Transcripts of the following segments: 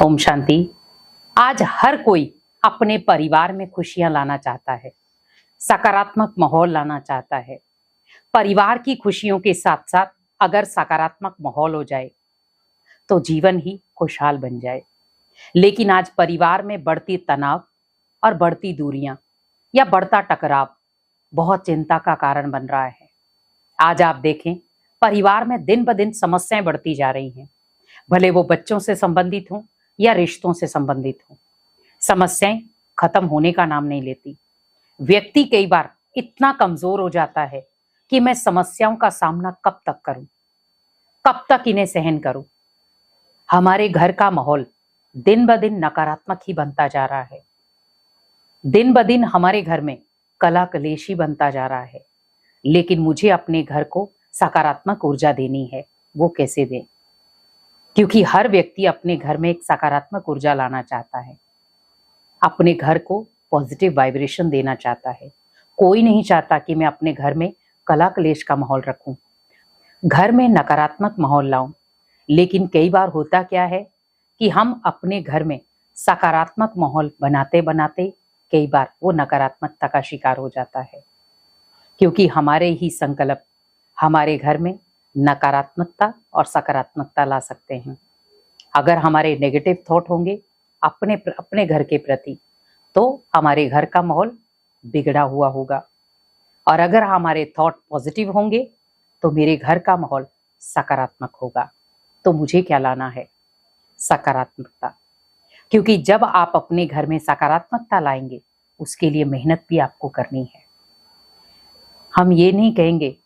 ओम शांति। आज हर कोई अपने परिवार में खुशियां लाना चाहता है, सकारात्मक माहौल लाना चाहता है। परिवार की खुशियों के साथ साथ अगर सकारात्मक माहौल हो जाए तो जीवन ही खुशहाल बन जाए। लेकिन आज परिवार में बढ़ती तनाव और बढ़ती दूरियां या बढ़ता टकराव बहुत चिंता का कारण बन रहा है। आज आप देखें, परिवार में दिन ब दिन समस्याएं बढ़ती जा रही हैं, भले वो बच्चों से संबंधित हों या रिश्तों से संबंधित हों। समस्याएं खत्म होने का नाम नहीं लेती। व्यक्ति कई बार इतना कमजोर हो जाता है कि मैं समस्याओं का सामना कब तक करूं, कब तक इन्हें सहन करूं। हमारे घर का माहौल दिन ब दिन नकारात्मक ही बनता जा रहा है। दिन ब दिन हमारे घर में कला कलेशी बनता जा रहा है। लेकिन मुझे अपने घर को सकारात्मक ऊर्जा देनी है। वो कैसे दें? क्योंकि हर व्यक्ति अपने घर में एक सकारात्मक ऊर्जा लाना चाहता है, अपने घर को पॉजिटिव वाइब्रेशन देना चाहता है। कोई नहीं चाहता कि मैं अपने घर में कला कलेश का माहौल रखूं, घर में नकारात्मक माहौल लाऊं। लेकिन कई बार होता क्या है कि हम अपने घर में सकारात्मक माहौल बनाते बनाते कई बार वो नकारात्मकता का शिकार हो जाता है, क्योंकि हमारे ही संकल्प हमारे घर में नकारात्मकता और सकारात्मकता ला सकते हैं। अगर हमारे नेगेटिव थॉट होंगे अपने घर के प्रति, तो हमारे घर का माहौल बिगड़ा हुआ होगा। और अगर हमारे थॉट पॉजिटिव होंगे तो मेरे घर का माहौल सकारात्मक होगा। तो मुझे क्या लाना है? सकारात्मकता। क्योंकि जब आप अपने घर में सकारात्मकता लाएंगे, उसके लिए मेहनत भी आपको करनी है। हम ये नहीं कहेंगे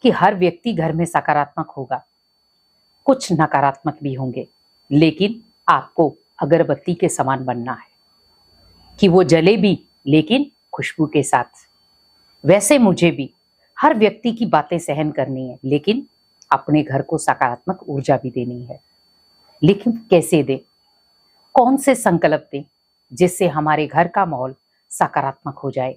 कि हर व्यक्ति घर में सकारात्मक होगा, कुछ नकारात्मक भी होंगे। लेकिन आपको अगरबत्ती के समान बनना है कि वो जले भी लेकिन खुशबू के साथ। वैसे मुझे भी हर व्यक्ति की बातें सहन करनी है, लेकिन अपने घर को सकारात्मक ऊर्जा भी देनी है। लेकिन कैसे दें? कौन से संकल्प दें जिससे हमारे घर का माहौल सकारात्मक हो जाए?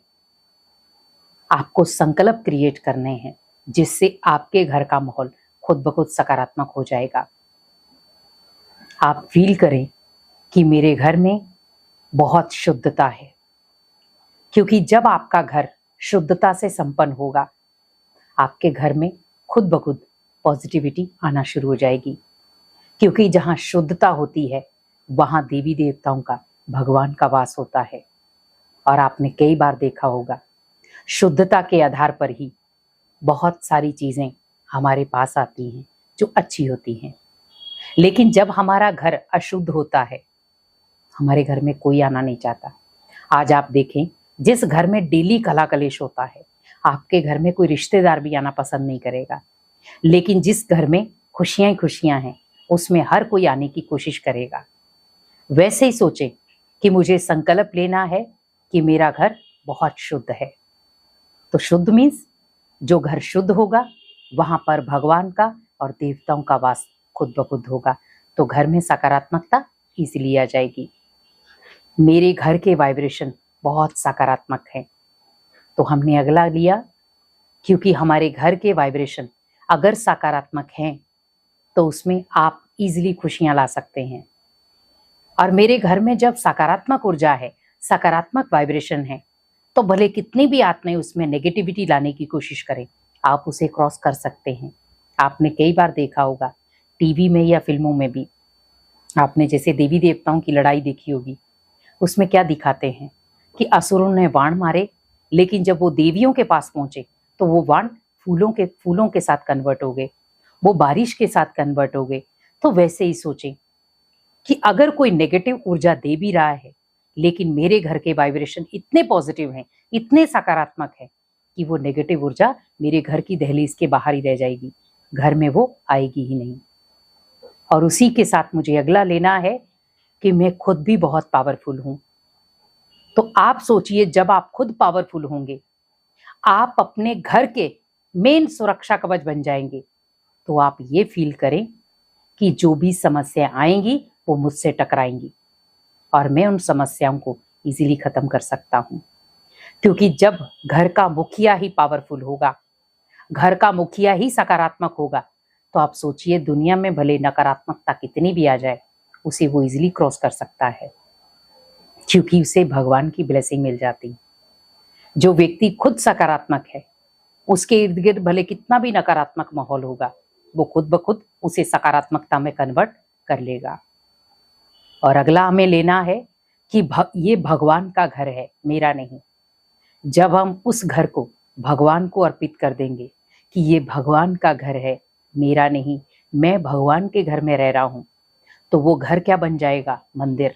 आपको संकल्प क्रिएट करने हैं जिससे आपके घर का माहौल खुद ब खुद सकारात्मक हो जाएगा। आप फील करें कि मेरे घर में बहुत शुद्धता है, क्योंकि जब आपका घर शुद्धता से संपन्न होगा, आपके घर में खुद ब खुद पॉजिटिविटी आना शुरू हो जाएगी। क्योंकि जहाँ शुद्धता होती है वहाँ देवी देवताओं का, भगवान का वास होता है। और आपने कई बार देखा होगा, शुद्धता के आधार पर ही बहुत सारी चीजें हमारे पास आती हैं जो अच्छी होती हैं। लेकिन जब हमारा घर अशुद्ध होता है, हमारे घर में कोई आना नहीं चाहता। आज आप देखें, जिस घर में डेली कला कलेश होता है, आपके घर में कोई रिश्तेदार भी आना पसंद नहीं करेगा। लेकिन जिस घर में खुशियां ही खुशियां हैं, उसमें हर कोई आने की कोशिश करेगा। वैसे ही सोचें कि मुझे संकल्प लेना है कि मेरा घर बहुत शुद्ध है। तो शुद्ध मीन्स जो घर शुद्ध होगा वहां पर भगवान का और देवताओं का वास खुद ब खुद होगा। तो घर में सकारात्मकता इसीलिए आ जाएगी। मेरे घर के वाइब्रेशन बहुत सकारात्मक है, तो हमने अगला लिया, क्योंकि हमारे घर के वाइब्रेशन अगर सकारात्मक हैं तो उसमें आप इजीली खुशियां ला सकते हैं। और मेरे घर में जब सकारात्मक ऊर्जा है, सकारात्मक वाइब्रेशन है, तो भले कितनी भी आत्माएं उसमें नेगेटिविटी लाने की कोशिश करें, आप उसे क्रॉस कर सकते हैं। आपने कई बार देखा होगा, टीवी में या फिल्मों में भी आपने जैसे देवी देवताओं की लड़ाई देखी होगी, उसमें क्या दिखाते हैं कि असुरों ने बाण मारे, लेकिन जब वो देवियों के पास पहुंचे तो वो बाण फूलों के साथ कन्वर्ट हो गए, वो बारिश के साथ कन्वर्ट हो गए। तो वैसे ही सोचें कि अगर कोई नेगेटिव ऊर्जा दे भी रहा है, लेकिन मेरे घर के वाइब्रेशन इतने पॉजिटिव हैं, इतने सकारात्मक है कि वो नेगेटिव ऊर्जा मेरे घर की दहलीज के बाहर ही रह जाएगी, घर में वो आएगी ही नहीं। और उसी के साथ मुझे अगला लेना है कि मैं खुद भी बहुत पावरफुल हूं। तो आप सोचिए, जब आप खुद पावरफुल होंगे, आप अपने घर के मेन सुरक्षा कवच बन जाएंगे। तो आप ये फील करें कि जो भी समस्या आएंगी वो मुझसे टकराएंगी और मैं उन समस्याओं को इजीली खत्म कर सकता हूं। क्योंकि जब घर का मुखिया ही पावरफुल होगा, घर का मुखिया ही सकारात्मक होगा, तो आप सोचिए, दुनिया में भले नकारात्मकता कितनी भी आ जाए, उसे वो इजीली क्रॉस कर सकता है, क्योंकि उसे भगवान की ब्लेसिंग मिल जाती। जो व्यक्ति खुद सकारात्मक है, उसके इर्द गिर्द भले कितना भी नकारात्मक माहौल होगा, वो खुद ब खुद उसे सकारात्मकता में कन्वर्ट कर लेगा। और अगला हमें लेना है कि ये भगवान का घर है, मेरा नहीं। जब हम उस घर को भगवान को अर्पित कर देंगे कि ये भगवान का घर है, मेरा नहीं, मैं भगवान के घर में रह रहा हूं, तो वो घर क्या बन जाएगा? मंदिर।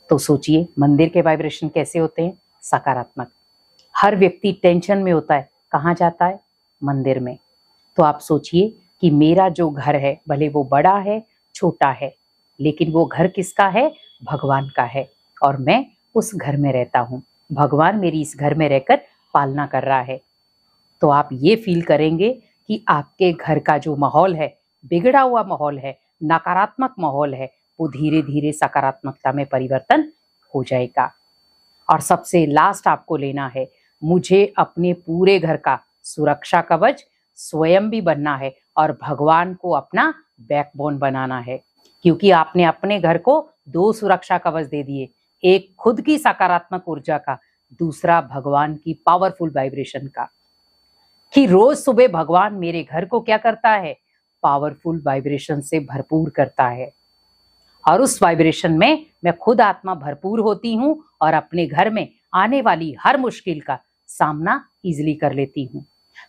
तो सोचिए, मंदिर के वाइब्रेशन कैसे होते हैं? सकारात्मक। हर व्यक्ति टेंशन में होता है, कहाँ जाता है? मंदिर में। तो आप सोचिए कि मेरा जो घर है, भले वो बड़ा है छोटा है, लेकिन वो घर किसका है? भगवान का है, और मैं उस घर में रहता हूँ। भगवान मेरी इस घर में रहकर पालना कर रहा है। तो आप ये फील करेंगे कि आपके घर का जो माहौल है, बिगड़ा हुआ माहौल है, नकारात्मक माहौल है, वो धीरे धीरे सकारात्मकता में परिवर्तन हो जाएगा। और सबसे लास्ट आपको लेना है, मुझे अपने पूरे घर का सुरक्षा कवच स्वयं भी बनना है और भगवान को अपना बैकबोन बनाना है। क्योंकि आपने अपने घर को 2 सुरक्षा कवच दे दिए, एक खुद की सकारात्मक ऊर्जा का, दूसरा भगवान की पावरफुल वाइब्रेशन का। कि रोज सुबह भगवान मेरे घर को क्या करता है? पावरफुल वाइब्रेशन से भरपूर करता है, और उस वाइब्रेशन में मैं खुद आत्मा भरपूर होती हूँ और अपने घर में आने वाली हर मुश्किल का सामना इजीली कर लेती हूँ।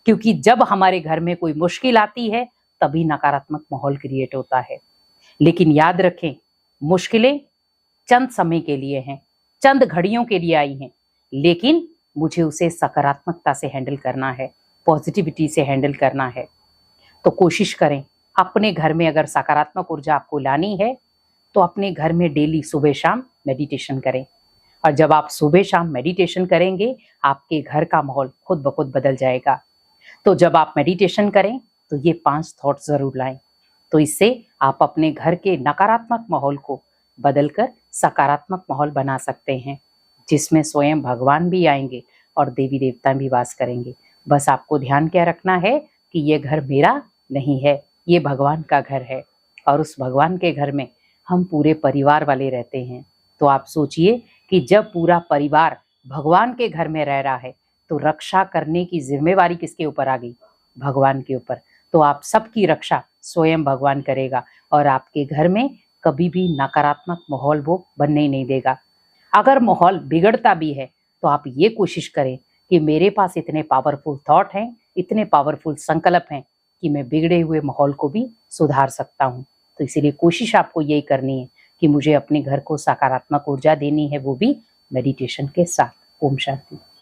क्योंकि जब हमारे घर में कोई मुश्किल आती है, तभी नकारात्मक माहौल क्रिएट होता है। लेकिन याद रखें, मुश्किलें चंद समय के लिए हैं, चंद घड़ियों के लिए आई हैं, लेकिन मुझे उसे सकारात्मकता से हैंडल करना है, पॉजिटिविटी से हैंडल करना है। तो कोशिश करें, अपने घर में अगर सकारात्मक ऊर्जा आपको लानी है, तो अपने घर में डेली सुबह शाम मेडिटेशन करें। और जब आप सुबह शाम मेडिटेशन करेंगे, आपके घर का माहौल खुद ब खुद बदल जाएगा। तो जब आप मेडिटेशन करें, तो ये 5 थॉट जरूर लाएं। तो इससे आप अपने घर के नकारात्मक माहौल को बदलकर सकारात्मक माहौल बना सकते हैं, जिसमें स्वयं भगवान भी आएंगे और देवी देवता भी वास करेंगे। बस आपको ध्यान क्या रखना है कि ये घर मेरा नहीं है, ये भगवान का घर है, और उस भगवान के घर में हम पूरे परिवार वाले रहते हैं। तो आप सोचिए कि जब पूरा परिवार भगवान के घर में रह रहा है, तो रक्षा करने की जिम्मेवारी किसके ऊपर आ गई? भगवान के ऊपर। तो आप सबकी रक्षा स्वयं भगवान करेगा, और आपके घर में कभी भी नकारात्मक माहौल वो बनने ही नहीं देगा। अगर माहौल बिगड़ता भी है, तो आप ये कोशिश करें कि मेरे पास इतने पावरफुल थॉट हैं, इतने पावरफुल संकल्प हैं कि मैं बिगड़े हुए माहौल को भी सुधार सकता हूँ। तो इसीलिए कोशिश आपको यही करनी है कि मुझे अपने घर को सकारात्मक ऊर्जा देनी है, वो भी मेडिटेशन के साथ। ओम शांति।